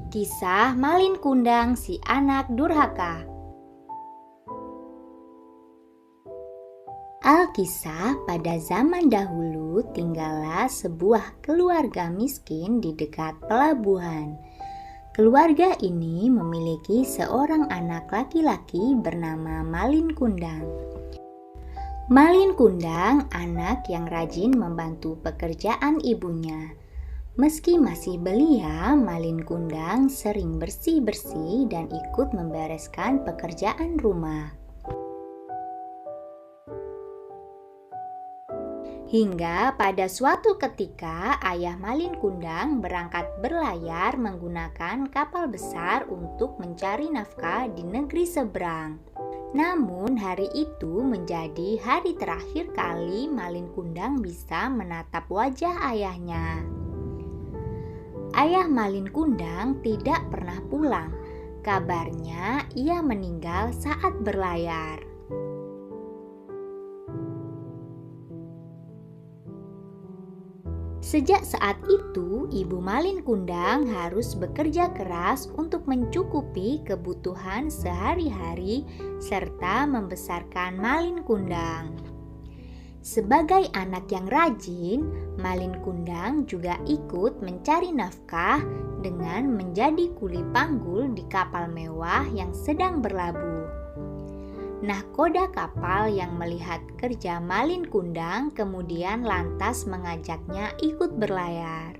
Kisah Malin Kundang si anak durhaka. Alkisah, pada zaman dahulu tinggallah sebuah keluarga miskin di dekat pelabuhan. Keluarga ini memiliki seorang anak laki-laki bernama Malin Kundang. Malin Kundang anak yang rajin membantu pekerjaan ibunya. Meski masih belia, Malin Kundang sering bersih-bersih dan ikut membereskan pekerjaan rumah. Hingga pada suatu ketika ayah Malin Kundang berangkat berlayar menggunakan kapal besar untuk mencari nafkah di negeri seberang. Namun hari itu menjadi hari terakhir kali Malin Kundang bisa menatap wajah ayahnya. Ayah Malin Kundang tidak pernah pulang. Kabarnya ia meninggal saat berlayar. Sejak saat itu, ibu Malin Kundang harus bekerja keras untuk mencukupi kebutuhan sehari-hari serta membesarkan Malin Kundang. Sebagai anak yang rajin, Malin Kundang juga ikut mencari nafkah dengan menjadi kuli panggul di kapal mewah yang sedang berlabuh. Nahkoda kapal yang melihat kerja Malin Kundang kemudian lantas mengajaknya ikut berlayar.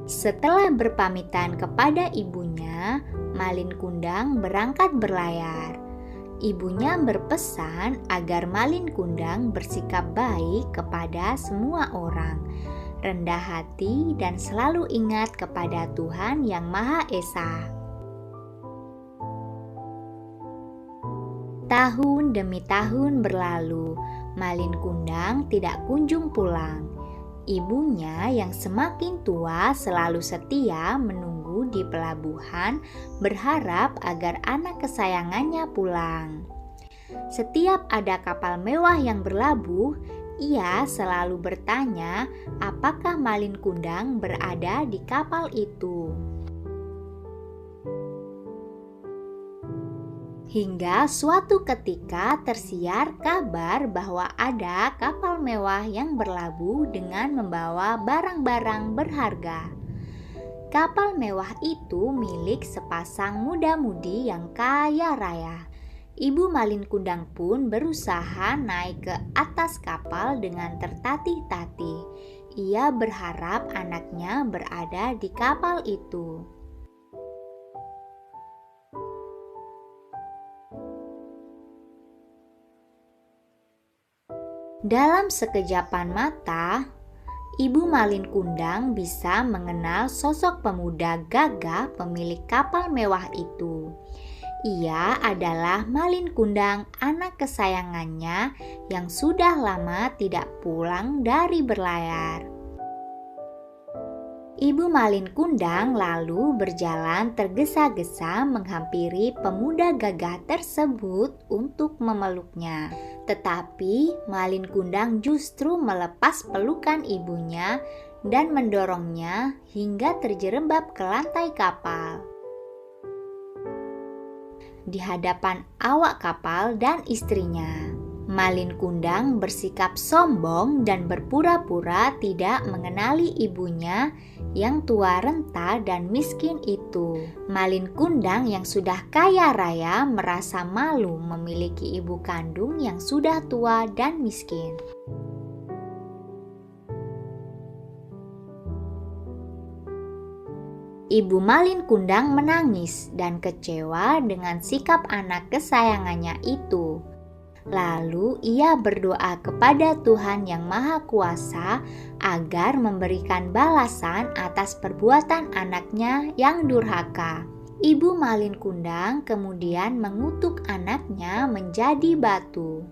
Setelah berpamitan kepada ibunya, Malin Kundang berangkat berlayar. Ibunya berpesan agar Malin Kundang bersikap baik kepada semua orang, rendah hati dan selalu ingat kepada Tuhan Yang Maha Esa. Tahun demi tahun berlalu, Malin Kundang tidak kunjung pulang. Ibunya yang semakin tua selalu setia menunggu di pelabuhan, berharap agar anak kesayangannya pulang. Setiap ada kapal mewah yang berlabuh, ia selalu bertanya apakah Malin Kundang berada di kapal itu. Hingga suatu ketika tersiar kabar bahwa ada kapal mewah yang berlabuh dengan membawa barang-barang berharga. Kapal mewah itu milik sepasang muda-mudi yang kaya raya. Ibu Malin Kundang pun berusaha naik ke atas kapal dengan tertatih-tatih. Ia berharap anaknya berada di kapal itu. Dalam sekejapan mata, Ibu Malin Kundang bisa mengenal sosok pemuda gagah pemilik kapal mewah itu. Ia adalah Malin Kundang, anak kesayangannya yang sudah lama tidak pulang dari berlayar. Ibu Malin Kundang lalu berjalan tergesa-gesa menghampiri pemuda gagah tersebut untuk memeluknya. Tetapi Malin Kundang justru melepas pelukan ibunya dan mendorongnya hingga terjerembab ke lantai kapal. Di hadapan awak kapal dan istrinya, Malin Kundang bersikap sombong dan berpura-pura tidak mengenali ibunya yang tua renta dan miskin itu. Malin Kundang yang sudah kaya raya merasa malu memiliki ibu kandung yang sudah tua dan miskin. Ibu Malin Kundang menangis dan kecewa dengan sikap anak kesayangannya itu. Lalu ia berdoa kepada Tuhan Yang Maha Kuasa agar memberikan balasan atas perbuatan anaknya yang durhaka. Ibu Malin Kundang kemudian mengutuk anaknya menjadi batu.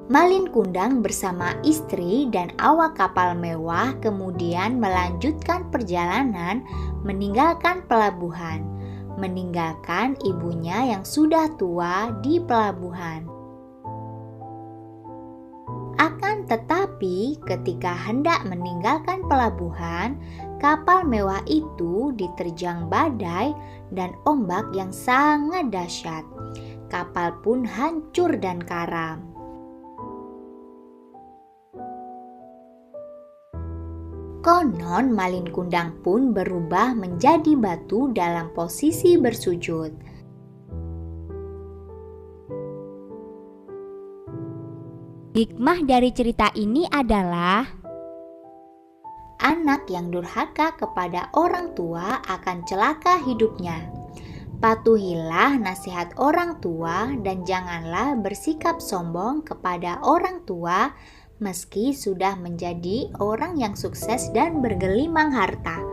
Malin Kundang bersama istri dan awak kapal mewah kemudian melanjutkan perjalanan meninggalkan pelabuhan, meninggalkan ibunya yang sudah tua di pelabuhan. Akan tetapi, ketika hendak meninggalkan pelabuhan, kapal mewah itu diterjang badai dan ombak yang sangat dahsyat. Kapal pun hancur dan karam. Konon Malin Kundang pun berubah menjadi batu dalam posisi bersujud. Hikmah dari cerita ini adalah anak yang durhaka kepada orang tua akan celaka hidupnya. Patuhilah nasihat orang tua dan janganlah bersikap sombong kepada orang tua meski sudah menjadi orang yang sukses dan bergelimang harta.